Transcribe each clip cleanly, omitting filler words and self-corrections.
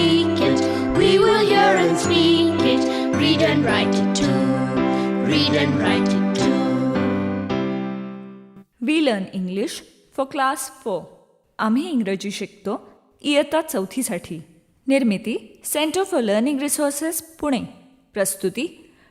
speak it. We will hear and speak it. Read and write it too. Read and write it too. We learn English for class 4. आम्ही इंग्रजी शिकतो इयत्ता 4साठी. Nirmiti centre for learning resources Pune. प्रस्तुती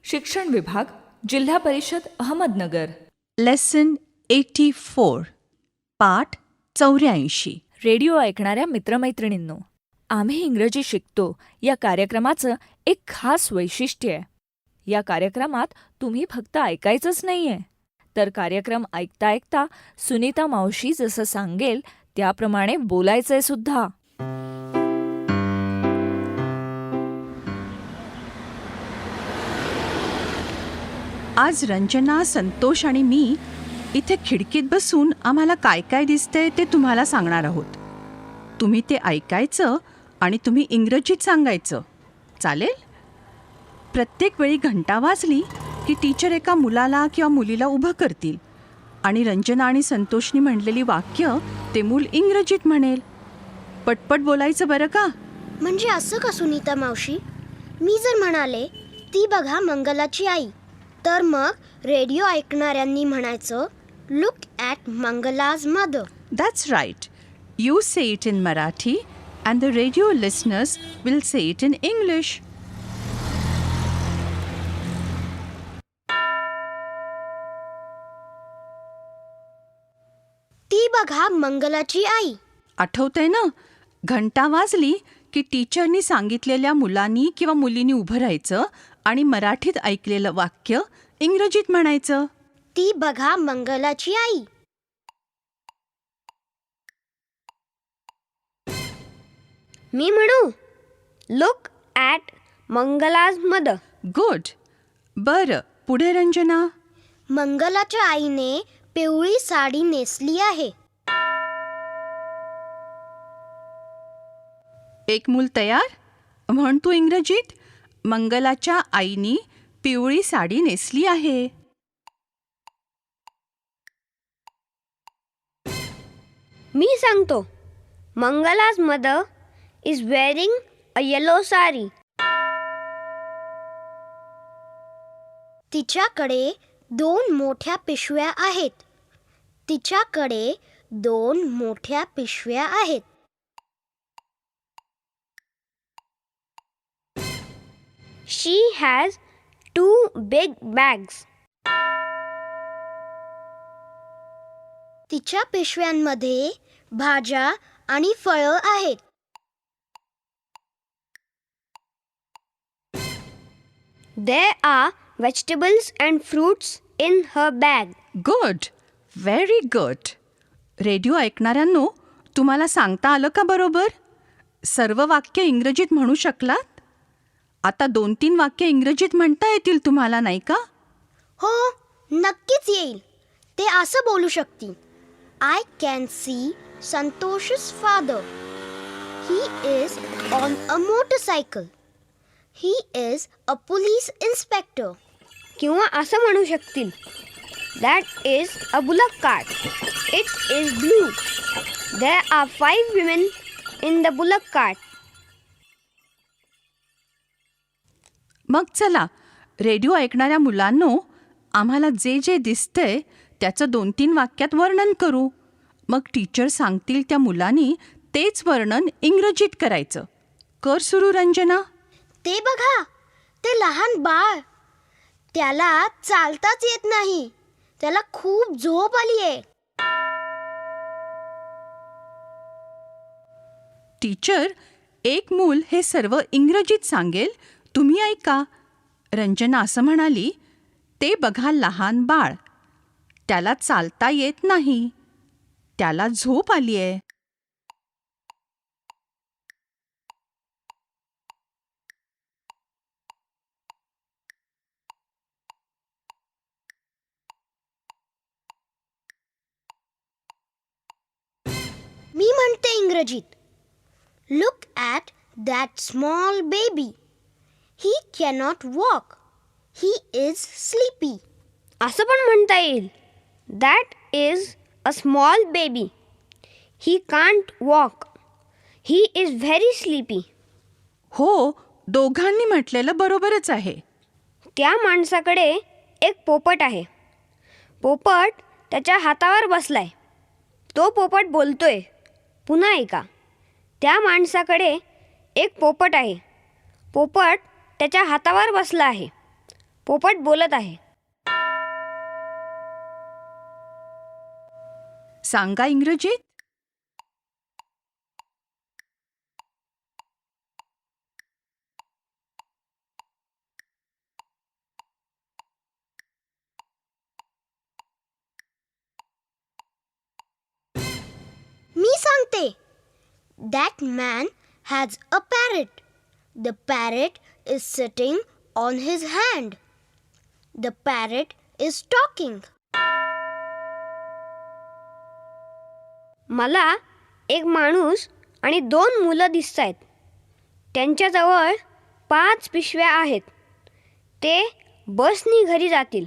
शिक्षण विभाग, जिल्हा परिषद अहमदनगर. लेसन 84 पाठ 84. रेडिओ ऐकणाऱ्या मित्रमैत्रिणींनो, आम्ही इंग्रजी शिकतो या कार्यक्रमाचं एक खास वैशिष्ट्य आहे. या कार्यक्रमात तुम्ही फक्त ऐकायचंच नाही आहे, तर कार्यक्रम ऐकता ऐकता सुनीता मावशी जसं सांगेल त्याप्रमाणे बोलायचंय सुद्धा. आज रंजना, संतोष आणि मी इथे खिडकीत बसून आम्हाला काय काय दिसतंय ते तुम्हाला सांगणार आहोत. तुम्ही ते ऐकायचं आणि तुम्ही इंग्रजीत सांगायचं. चालेल? प्रत्येक वेळी घंटा वाजली की टीचर एका मुलाला किंवा मुलीला उभं करतील आणि रंजना आणि संतोषनी म्हणलेली वाक्य ते मूल इंग्रजीत म्हणेल. पटपट बोलायचं बरं का? म्हणजे असं का सुनीता मावशी? मी जर म्हणाले ती बघा मंगलाची आई, तर मग रेडिओ ऐकणाऱ्यांनी म्हणायचं look at Mangala's mother. That's right. You say it in Marathi and the radio listeners will say it in English. ती बघा मंगलाची आई. आठवतंय ना? घंटा वाजली की टीचरनी सांगितलेल्या मुलांनी किंवा मुलींनी उभं राहायचं आणि मराठीत ऐकलेलं वाक्य इंग्रजीत म्हणायचं. ती बघा मंगलाची आई. मी म्हणू look at Mangala's mother. Good. बरं, पुढे रंजना. मंगलाच्या आईने पिवळी साडी नेसली आहे. एक मूल तयार? म्हण तू इंग्रजीत. मंगलाच्या आईनी पिवळी साडी नेसली आहे. मी सांगतो Mangala's mother is wearing a yellow sari. तिच्याकडे 2 मोठ्या पिशव्या आहेत. तिच्याकडे 2 मोठ्या पिशव्या आहेत. She has 2 big bags. तिच्या पिशव्यांमध्ये भाज्या आणि फळं आहेत. There are vegetables and fruits in her bag. Good. Very good. Radio ऐकणाऱ्यांनो, तुम्हाला सांगता आलं का बरोबर? सर्व वाक्य इंग्रजीत म्हणू शकलात? आता 2-3 वाक्य इंग्रजीत म्हणता येतील तुम्हाला, नाही का? हो, नक्कीच येईल. ते असं बोलू शकतील. I can see Santosh's father. He is on a motorcycle. He is a police inspector. किंवा असं म्हणू शकतील. That is a bullock cart. It is blue. There are 5 women in the bullock cart. मग चला, रेडिओ ऐकणाऱ्या मुलांनो, आम्हाला जे जे दिसतंय त्याचं 2-3 वाक्यात वर्णन करू. मग टीचर सांगतील त्या मुलांनी तेच वर्णन इंग्रजीत करायचं. कर सुरू रंजना. ते बघा, ते लहान बाळ. त्याला चालताच येत नाही. त्याला खूप झोप आली आहे. टीचर एक मूल हे सर्व इंग्रजीत सांगेल, तुम्ही ऐका. रंजना असं म्हणाली, ते बघा लहान बाळ. त्याला चालता येत नाही. त्याला झोप आली आहे. मी म्हणते इंग्रजीत. Look at that small baby. He cannot walk. He is sleepy. असं पण म्हणता येईल. That is a small baby. He can't walk. He is very sleepy. हो, दोघांनी म्हटलेलं बरोबरच आहे. त्या माणसाकडे एक पोपट आहे. पोपट त्याच्या हातावर बसलाय. तो पोपट बोलतोय. पुन्हा ऐका. त्या माणसाकडे एक पोपट आहे. पोपट त्याच्या हातावर बसला आहे. पोपट बोलत आहे. सांगा इंग्रजीत. मी सांगते. That man has a parrot. The parrot is sitting on his hand. The parrot is talking. मला एक माणूस आणि 2 मुलं दिसतायत. त्यांच्याजवळ 5 पिशव्या आहेत. ते बसनी घरी जातील.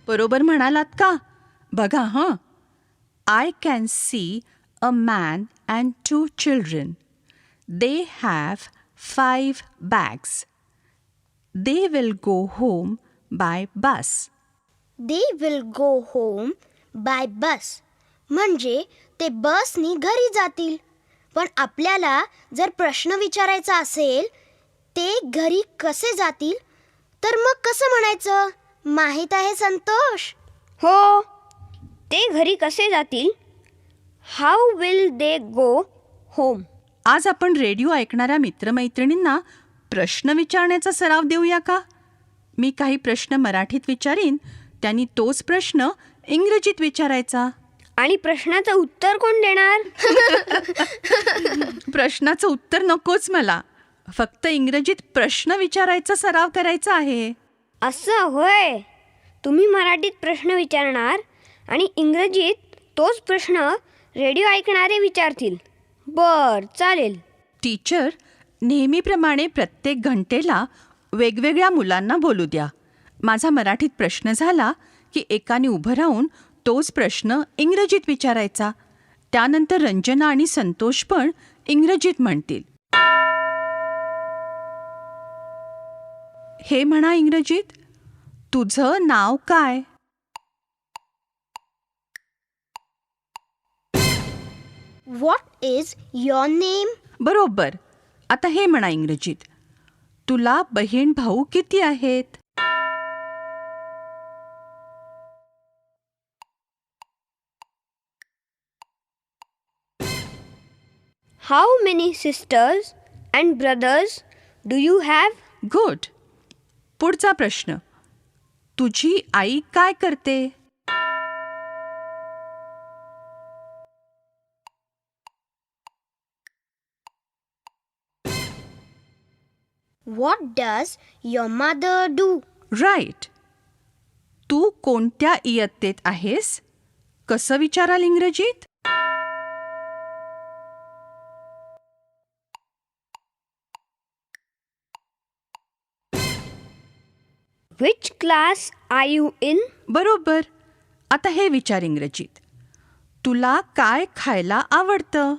बरोबर म्हणालात का? बघा हं. I can see a man and 2 children. They have 5 bags. They will go home by bus. They will go home by bus. म्हणजे ते बसनी घरी जातील. पण आपल्याला जर प्रश्न विचारायचा असेल, ते घरी कसे जातील, तर मग कसं म्हणायचं? माहीत आहे संतोष? हो, ते घरी कसे जातील? How will they go home? आज आपण रेडिओ ऐकणाऱ्या मित्रमैत्रिणींना प्रश्न विचारण्याचा सराव देऊया का? मी काही प्रश्न मराठीत विचारीन, त्यांनी तोच प्रश्न इंग्रजीत विचारायचा. आणि प्रश्नाचं उत्तर कोण देणार? प्रश्नाचं उत्तर नकोच मला. फक्त इंग्रजीत प्रश्न विचारायचा सराव करायचा आहे. असं होय. तुम्ही मराठीत प्रश्न विचारणार आणि इंग्रजीत तोच प्रश्न रेडिओ ऐकणारे विचारतील. चालेल. टीचर, नेहमीप्रमाणे प्रत्येक घंटेला वेगवेगळ्या मुलांना बोलू द्या. माझा मराठीत प्रश्न झाला की एकाने उभं राहून तोच प्रश्न इंग्रजीत विचारायचा. त्यानंतर रंजना आणि संतोष पण इंग्रजीत म्हणतील. हे म्हणा इंग्रजीत. तुझं नाव काय? What is your name? बरोबर. आता हे म्हणा इंग्रजीत. तुला बहीण भाऊ किती आहेत? How many sisters and brothers do you have? Good. पुढचा प्रश्न. तुझी आई काय करते? What does your mother do? Right. तू कोणत्या इयत्तेत आहेस? कसं विचाराल इंग्रजीत? Which class are you in? बरोबर. आता हे विचार इंग्रजीत. तुला काय खायला आवडतं?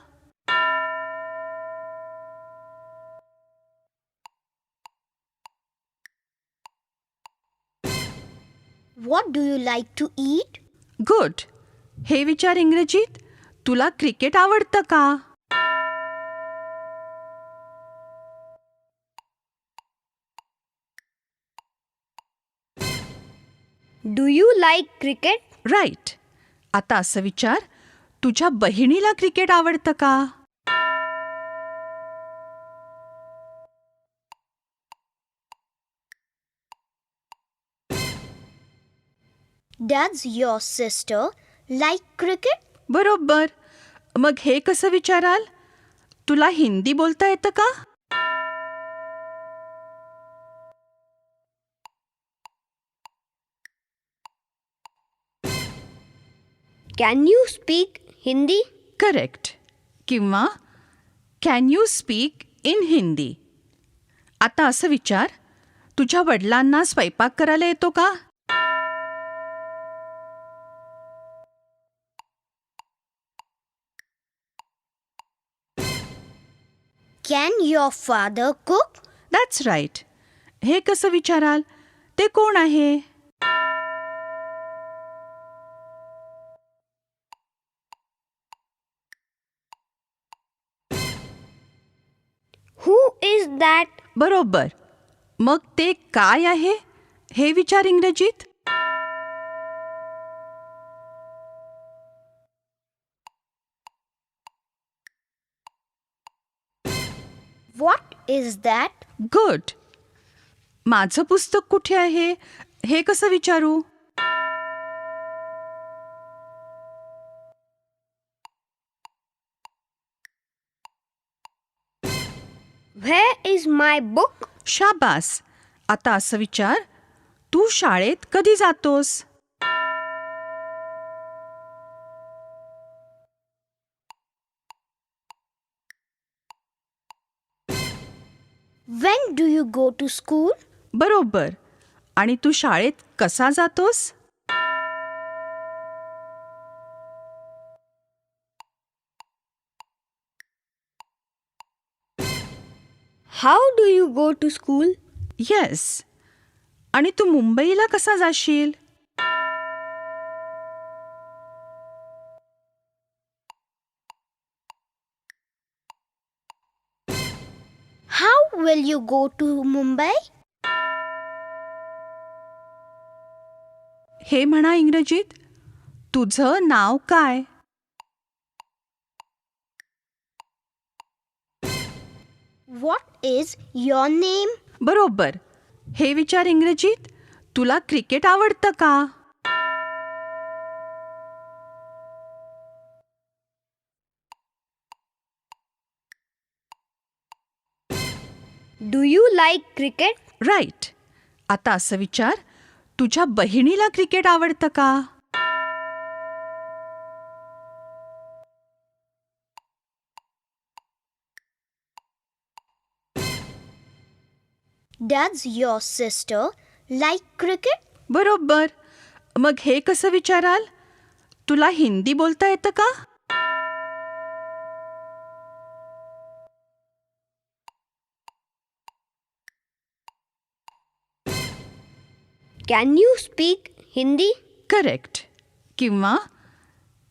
What do you like to eat? Good. हे विचार इंग्रजीत. तुला क्रिकेट आवडतं का? Do you like cricket? Right. आता असं विचार. तुझ्या बहिणीला क्रिकेट आवडतं का? Does your sister like cricket? बरोबर. मग हे कसं विचाराल? तुला हिंदी बोलता येतं का? Can you speak Hindi? Correct. किंवा can you speak in Hindi? आता असं विचार, तुझ्या वडिलांना स्वयंपाक करायला येतो का? Can your father cook? That's right. हे कसं विचाराल? ते कोण आहे? Who is that? बरोबर. मग ते काय आहे हे विचार इंग्रजीत. What is that? गुड. माझं पुस्तक कुठे आहे हे कसं विचारू? Where is my book? शाबास. आता असं विचार, तू शाळेत कधी जातोस? When do you go to school? बरोबर. आणि तू शाळेत कसा जातोस? How do you go to school? Yes. आणि तू मुंबईला कसा जाशील? How will you go to Mumbai? हे म्हणा इंग्रजीत. तुझं नाव काय? What is your name? बरोबर. हे विचार इंग्रजीत. तुला क्रिकेट आवडतं का? Do you like cricket? Right. आता असं विचार, तुझ्या बहिणीला क्रिकेट आवडतं का? Does your sister like cricket? बरोबर. मग हे कसं विचाराल? तुला हिंदी बोलता येतं का? Can you speak Hindi? Correct. किंवा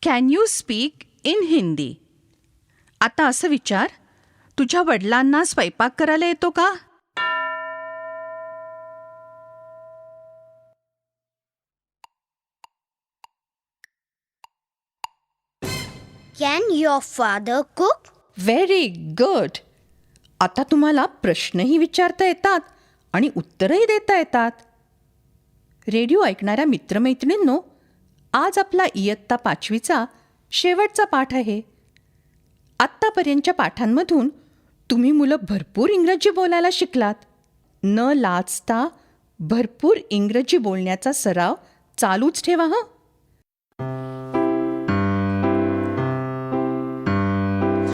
can you speak in Hindi. आता असं विचार, तुझ्या वडिलांना स्वयंपाक करायला येतो का? Can your father cook? Very good. आता तुम्हाला प्रश्नही विचारता येतात आणि उत्तरही देता येतात. रेडिओ ऐकणाऱ्या मित्रमैत्रिणींनो, आज आपला इयत्ता 5वीचा शेवटचा पाठ आहे. आत्तापर्यंतच्या पाठांमधून तुम्ही मुलं भरपूर इंग्रजी बोलायला शिकलात. न लाजता भरपूर इंग्रजी बोलण्याचा सराव चालूच ठेवा हं.